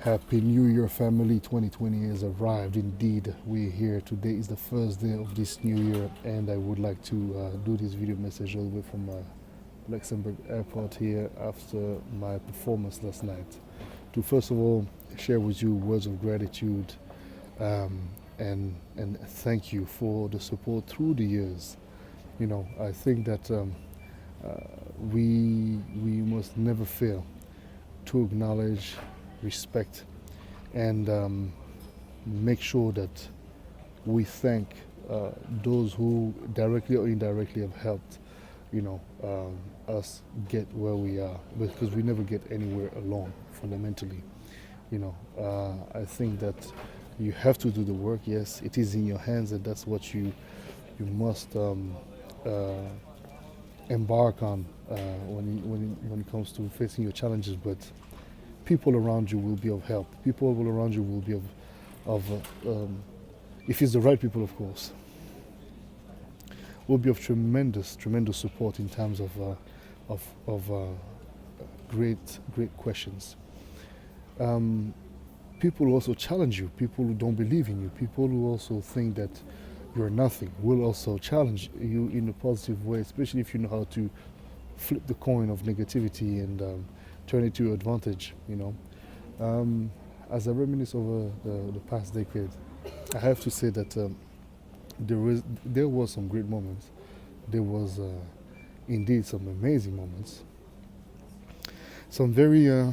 Happy New Year, family. 2020 has arrived. Indeed, we're here. Today is the first day of this new year, and I would like to do this video message all the way from Luxembourg Airport here after my performance last night. To first of all share with you words of gratitude and thank you for the support through the years. I think that we must never fail to acknowledge, respect, and make sure that we thank those who directly or indirectly have helped, us get where we are, because we never get anywhere alone. Fundamentally, I think that you have to do the work. Yes, it is in your hands, and that's what you must embark on when it comes to facing your challenges. But people around you will be of help. People around you will be if it's the right people, of course, will be of tremendous support in terms of great questions. People who also challenge you, people who don't believe in you, people who also think that you're nothing, will also challenge you in a positive way, especially if you know how to flip the coin of negativity and turn it to your advantage. As I reminisce over the past decade, I have to say that there was some great moments. There was indeed some amazing moments. Some very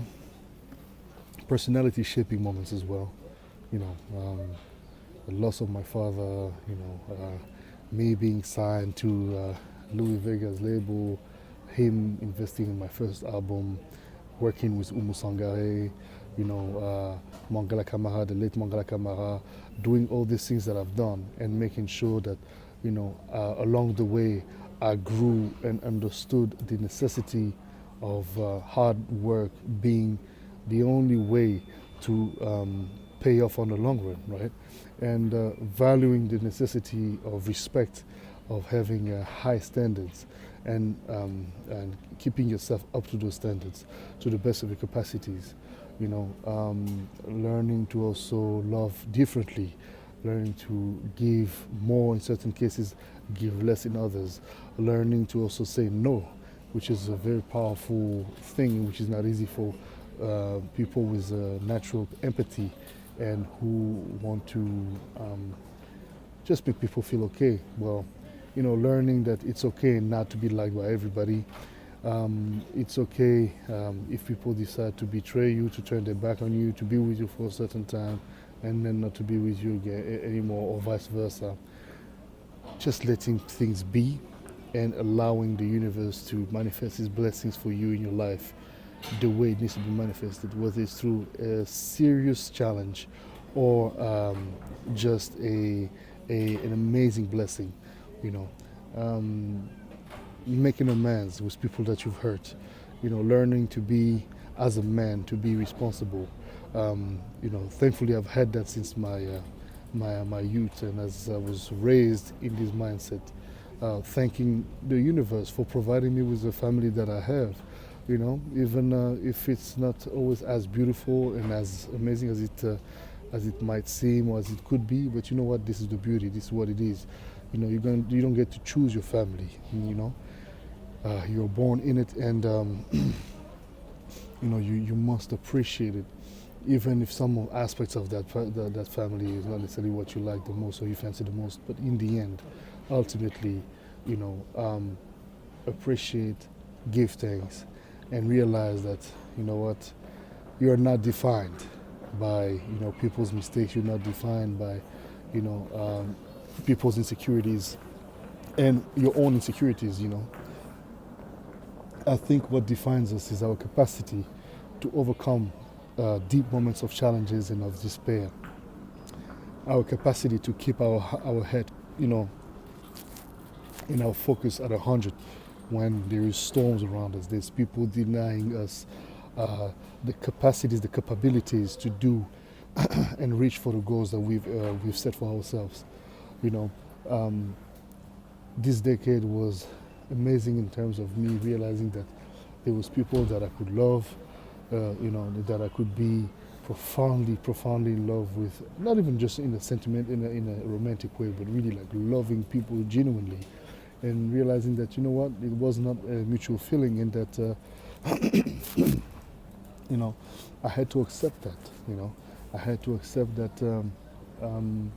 personality shaping moments as well. The loss of my father, me being signed to Louis Vega's label, him investing in my first album, working with Umu Sangare, Mangala Kamara, the late Mangala Kamara, doing all these things that I've done and making sure that, along the way, I grew and understood the necessity of hard work being the only way to pay off on the long run, right? And valuing the necessity of respect, of having high standards, and keeping yourself up to those standards to the best of your capacities. Learning to also love differently, learning to give more in certain cases, give less in others, learning to also say no, which is a very powerful thing, which is not easy for people with natural empathy and who want to just make people feel okay. Well, learning that it's okay not to be liked by everybody. It's okay if people decide to betray you, to turn their back on you, to be with you for a certain time and then not to be with you again anymore, or vice versa. Just letting things be and allowing the universe to manifest its blessings for you in your life the way it needs to be manifested, whether it's through a serious challenge or just an amazing blessing. Making amends with people that you've hurt, learning to be, as a man, to be responsible. Thankfully I've had that since my youth, and as I was raised in this mindset, thanking the universe for providing me with the family that I have. Even if it's not always as beautiful and as amazing as it might seem or as it could be, but you know what? This is the beauty. This is what it is. You don't get to choose your family. You're born in it, and you must appreciate it, even if some aspects of that family is not necessarily what you like the most or you fancy the most. But in the end, ultimately, appreciate, give thanks, and realize that, you're not defined by, people's mistakes. You're not defined by, people's insecurities and your own insecurities. I think what defines us is our capacity to overcome deep moments of challenges and of despair. Our capacity to keep our head, in our focus at 100 when there is storms around us. There's people denying us the capacities, the capabilities to do and reach for the goals that we've set for ourselves. This decade was amazing in terms of me realizing that there was people that I could love, that I could be profoundly in love with, not even just in a sentiment, in a romantic way, but really like loving people genuinely, and realizing that, you know what, it was not a mutual feeling, and that you know, I had to accept that. You know, I had to accept that um,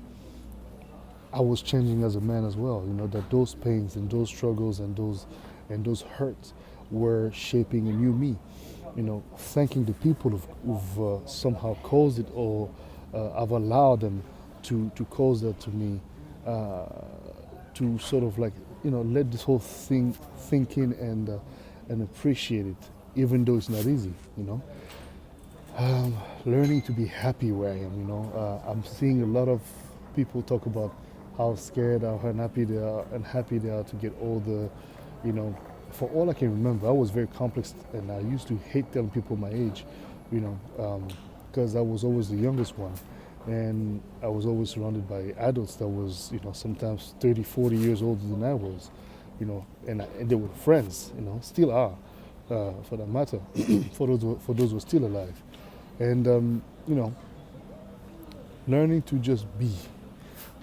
I was changing as a man as well. You know, that those pains and those struggles and those hurts were shaping a new me. You know, thanking the people who've somehow caused it, or I've allowed them to cause that to me, to sort of like, you know, let this whole thing think in, and appreciate it, even though it's not easy. You know, learning to be happy where I am. You know, I'm seeing a lot of people talk about how scared, how unhappy they are to get older. You know, for all I can remember, I was very complex, and I used to hate telling people my age. You know, because I was always the youngest one, and I was always surrounded by adults that was, you know, sometimes 30, 40 years older than I was. You know, and they were friends. You know, still are, for that matter, for those who are still alive. And you know, learning to just be,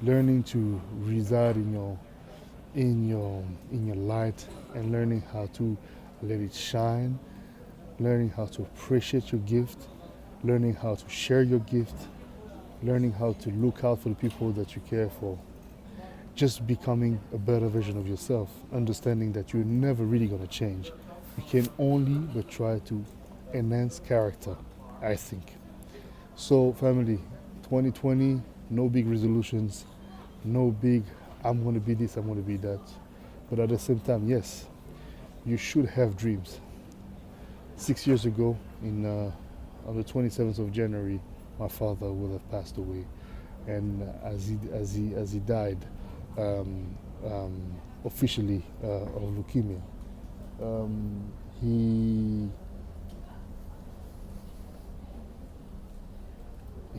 learning to reside in your light, and learning how to let it shine, learning how to appreciate your gift, learning how to share your gift, learning how to look out for the people that you care for, just becoming a better version of yourself, understanding that you're never really going to change. You can only but try to enhance character, I think. So, family, 2020, no big resolutions, no big, I'm going to be this, I'm going to be that. But at the same time, yes, you should have dreams. 6 years ago, on the 27th of January, my father would have passed away. And as he died, um, officially, of leukemia, he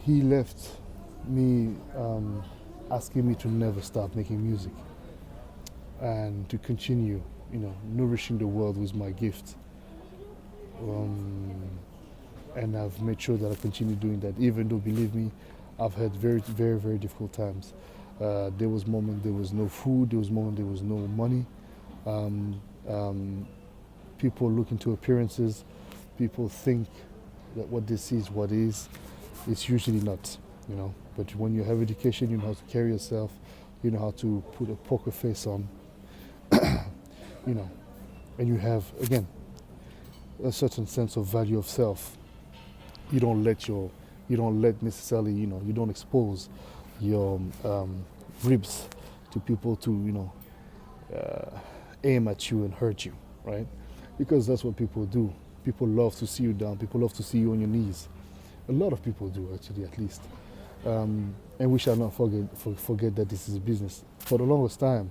he left me, asking me to never stop making music, and to continue, you know, nourishing the world with my gift. Um, and I've made sure that I continue doing that, even though, believe me, I've had very difficult times. There was moment there was no food, there was moment there was no money. Um, um, People look into appearances, people think that what they see is what is. It's usually not, you know. But when you have education, you know how to carry yourself, you know how to put a poker face on, you know, and you have, again, a certain sense of value of self. You don't let necessarily, you know, you don't expose your ribs to people to, you know, aim at you and hurt you, right? Because that's what people do. People love to see you down. People love to see you on your knees. A lot of people do, actually, at least. And we shall not forget that this is a business. For the longest time,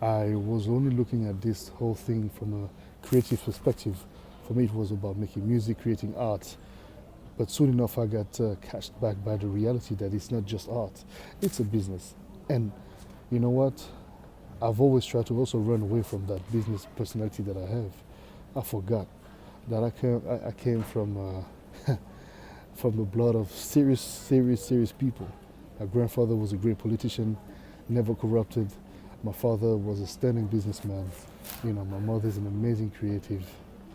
I was only looking at this whole thing from a creative perspective. For me, it was about making music, creating art. But soon enough, I got catched back by the reality that it's not just art, it's a business. And you know what? I've always tried to also run away from that business personality that I have. I forgot that I came from from the blood of serious people. My grandfather was a great politician, never corrupted. My father was a stunning businessman. You know, my mother's an amazing creative.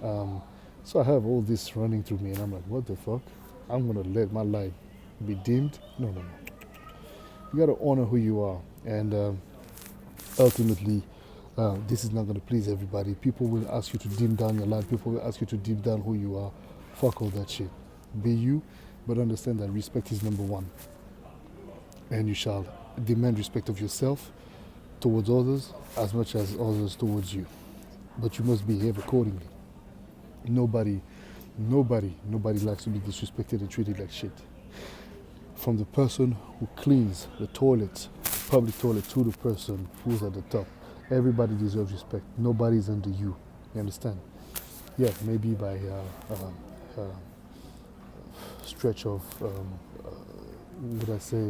So I have all this running through me, and I'm like, what the fuck? I'm gonna let my light be dimmed? No. You gotta honor who you are, and ultimately, this is not going to please everybody. People will ask you to dim down your light. People will ask you to dim down who you are. Fuck all that shit. Be you, but understand that respect is number one. And you shall demand respect of yourself towards others as much as others towards you. But you must behave accordingly. Nobody likes to be disrespected and treated like shit. From the person who cleans the toilet, public toilet, to the person who's at the top. Everybody deserves respect. Nobody's under you. You understand? Yeah, maybe by stretch of, would I say,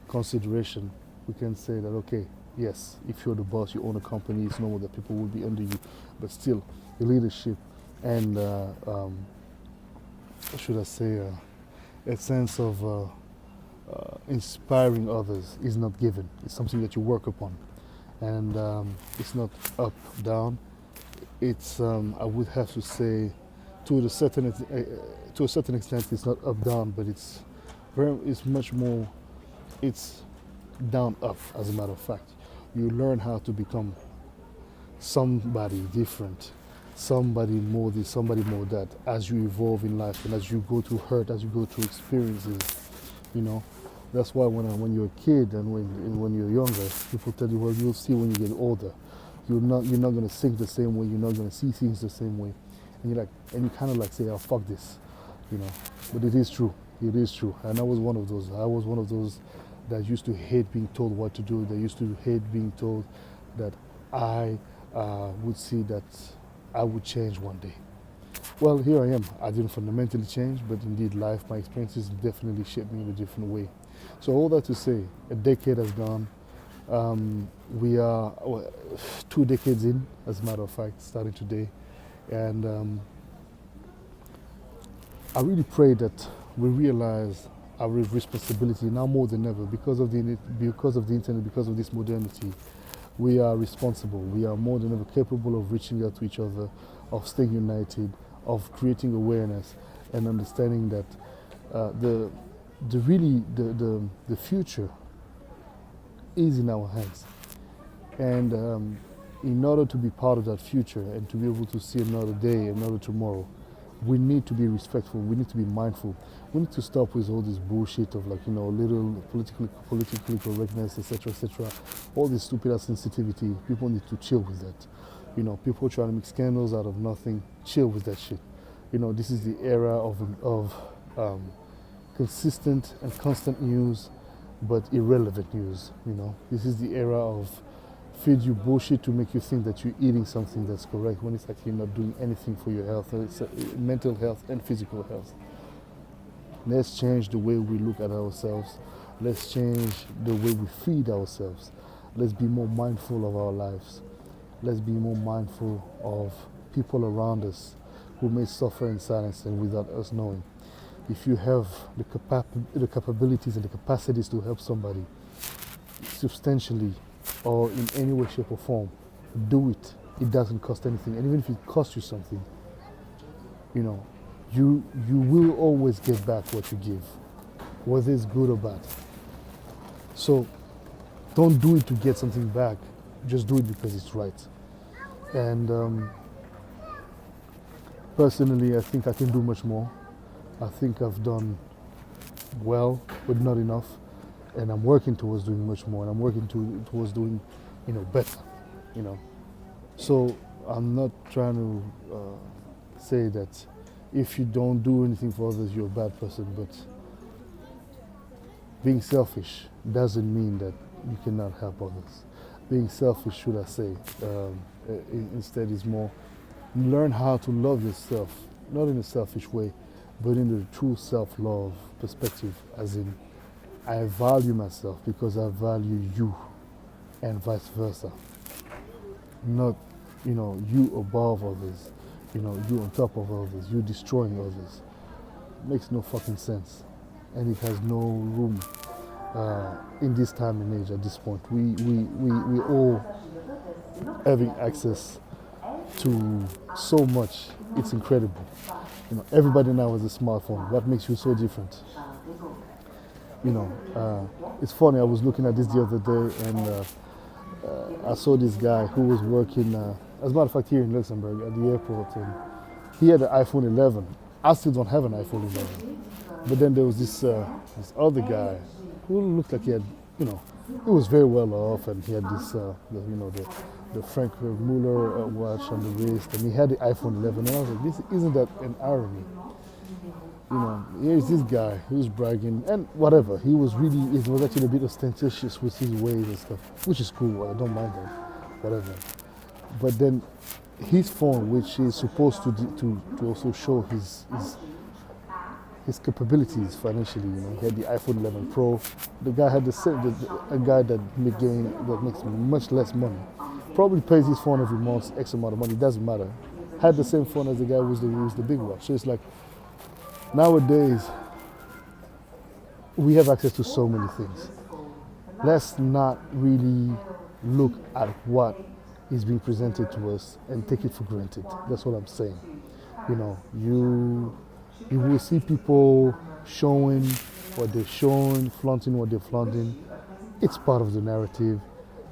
consideration, we can say that, okay, yes, if you're the boss, you own a company, it's normal that people will be under you. But still, the leadership and should I say, a sense of inspiring others is not given. It's something that you work upon, and it's not up, down. It's I would have to say, to a certain extent, it's not up, down, but it's much more. It's down, up. As a matter of fact, you learn how to become somebody different, somebody more this, somebody more that, as you evolve in life and as you go through hurt, as you go through experiences, you know. That's why when you're a kid and when you're younger, people tell you, well, you'll see when you get older, you're not going to think the same way, you're not going to see things the same way, and you kind of like say, oh, fuck this, you know. But it is true, and I was one of those that used to hate being told what to do, that used to hate being told that I would see that I would change one day. Well, here I am. I didn't fundamentally change, but indeed life, my experiences definitely shaped me in a different way. So all that to say, a decade has gone. We are 2 decades in, as a matter of fact, starting today. And I really pray that we realize our responsibility now more than ever because of the internet, because of this modernity. We are responsible. We are more than ever capable of reaching out to each other, of staying united, of creating awareness and understanding that the future is in our hands. And in order to be part of that future and to be able to see another day, another tomorrow, we need to be respectful. We need to be mindful. We need to stop with all this bullshit of little politically correctness, etc., etc. All this stupid ass sensitivity. People need to chill with that. People trying to make scandals out of nothing. Chill with that shit. This is the era of consistent and constant news, but irrelevant news. This is the era of feed you bullshit to make you think that you're eating something that's correct when it's actually not doing anything for your health, mental health and physical health. Let's change the way we look at ourselves. Let's change the way we feed ourselves. Let's be more mindful of our lives. Let's be more mindful of people around us who may suffer in silence and without us knowing. If you have the capabilities and the capacities to help somebody substantially or in any way, shape or form, do it. It doesn't cost anything. And even if it costs you something, you will always get back what you give, whether it's good or bad. So don't do it to get something back. Just do it because it's right. And personally, I think I can do much more. I think I've done well, but not enough. And I'm working towards doing much more, and I'm working towards doing, better, So I'm not trying to say that if you don't do anything for others, you're a bad person, but being selfish doesn't mean that you cannot help others. Being selfish, should I say, instead is more, learn how to love yourself, not in a selfish way, but in the true self-love perspective, as in, I value myself because I value you, and vice versa. Not, you above others, you on top of others, you destroying others. Makes no fucking sense, and it has no room in this time and age. At this point, we all having access to so much. It's incredible. Everybody now has a smartphone. What makes you so different? It's funny, I was looking at this the other day and I saw this guy who was working, as a matter of fact, here in Luxembourg at the airport, and he had an iPhone 11. I still don't have an iPhone 11. But then there was this other guy who looked like he had, he was very well off, and he had this, the Frank Muller watch on the wrist, and he had the iPhone 11, and I was like, isn't that an irony? Here's this guy who's bragging and whatever. He was actually a bit ostentatious with his ways and stuff, which is cool. I don't mind that, whatever. But then his phone, which is supposed to also show his capabilities financially, he had the iPhone 11 Pro. The guy had a guy that makes much less money, probably pays his phone every month X amount of money. It doesn't matter. Had the same phone as the guy who was the big watch. So it's like, Nowadays, we have access to so many things. Let's not really look at what is being presented to us and take it for granted. That's what I'm saying. You know, you will see people showing what they're showing, flaunting what they're flaunting. It's part of the narrative,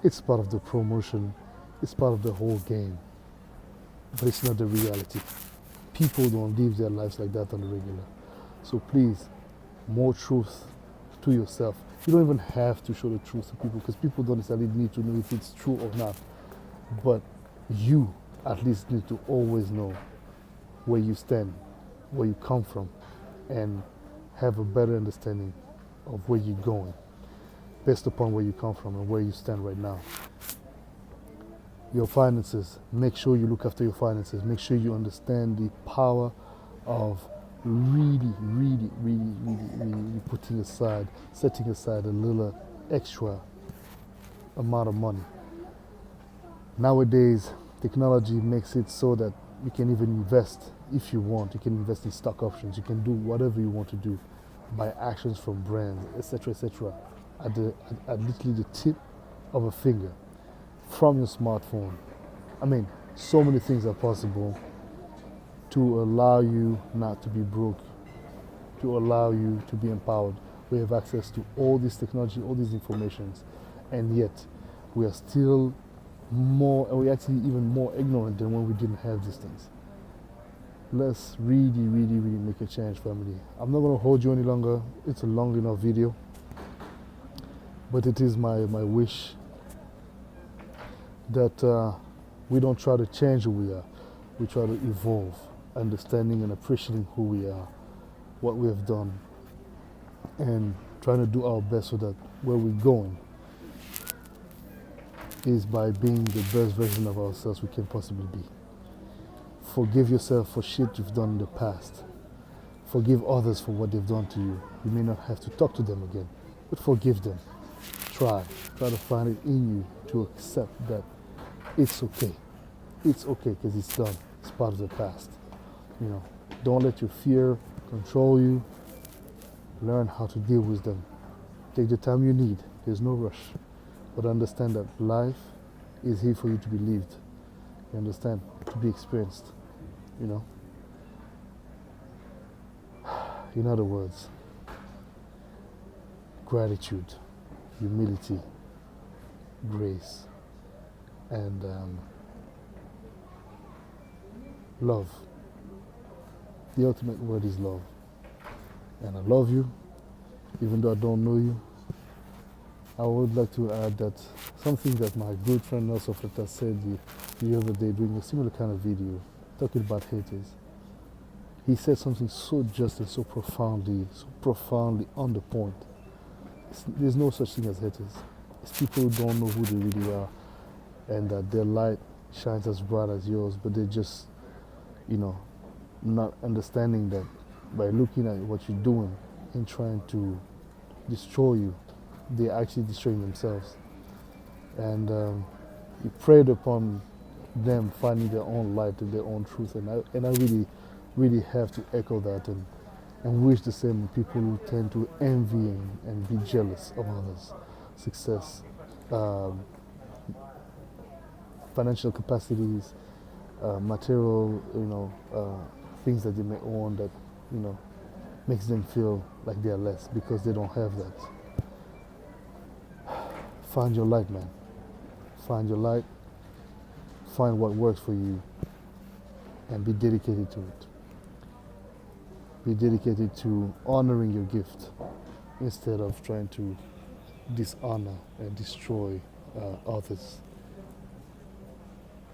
it's part of the promotion, it's part of the whole game. But it's not the reality. People don't live their lives like that on the regular. So please, more truth to yourself. You don't even have to show the truth to people because people don't necessarily need to know if it's true or not. But you at least need to always know where you stand, where you come from, and have a better understanding of where you're going based upon where you come from and where you stand right now. Your finances, make sure you look after your finances. Make sure you understand the power of really putting aside, setting aside a little extra amount of money. Nowadays, technology makes it so that you can even invest if you want. You can invest in stock options. You can do whatever you want to do, buy actions from brands, etc., at literally the tip of a finger from your smartphone. I mean, so many things are possible to allow you not to be broke, to allow you to be empowered. We have access to all this technology, all these informations, and yet we are still we're actually even more ignorant than when we didn't have these things. Let's really make a change, family. I'm not going to hold you any longer. It's a long enough video, but it is my wish that we don't try to change who we are. We try to evolve, understanding and appreciating who we are, what we have done, and trying to do our best so that where we're going is by being the best version of ourselves we can possibly be. Forgive yourself for shit you've done in the past. Forgive others for what they've done to you. You may not have to talk to them again, but forgive them. Try to find it in you to accept that it's okay. It's okay because it's done. It's part of the past. You know, don't let your fear control you. Learn how to deal with them. Take the time you need. There's no rush. But understand that life is here for you to be lived. You understand? To be experienced. You know? In other words, gratitude, humility, grace, and love. The ultimate word is love. And I love you, even though I don't know you. I would like to add that something that my good friend Nelson Fleta said the other day doing a similar kind of video, talking about haters. He said something so just and so profoundly on the point. There's no such thing as haters. It's people who don't know who they really are and that their light shines as bright as yours, but they're just, you know, not understanding that by looking at what you're doing and trying to destroy you, they're actually destroying themselves. And you preyed upon them finding their own light and their own truth. And I really have to echo that and wish the same on people who tend to envy and be jealous of others' success, financial capacities, material, things that they may own that, makes them feel like they're less because they don't have that. Find your light, man. Find your light. Find what works for you and be dedicated to it. Be dedicated to honoring your gift instead of trying to dishonor and destroy others.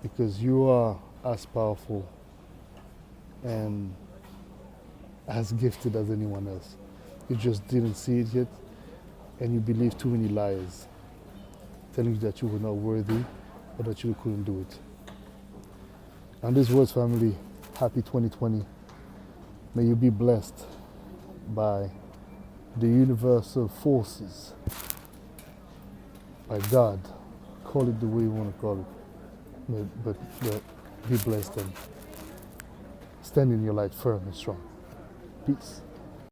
Because you are as powerful and as gifted as anyone else. You just didn't see it yet, and you believe too many lies telling you that you were not worthy or that you couldn't do it. And these words, family, happy 2020. May you be blessed by the universal forces, by God. Call it the way you want to call it. But be blessed and stand in your light firm and strong. Peace.